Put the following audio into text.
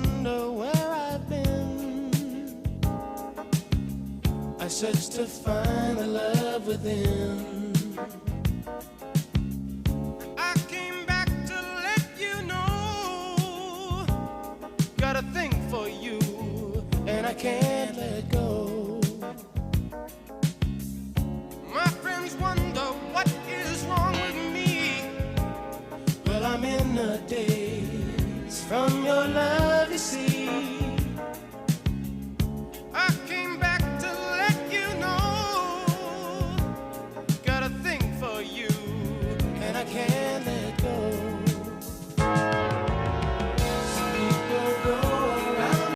wonder where I've been. I search to find the love within. I came back to let you know, got a thing for you, and I can't let go. My friends wonder what is wrong with me. Well, I'm in a daze from your love, you see.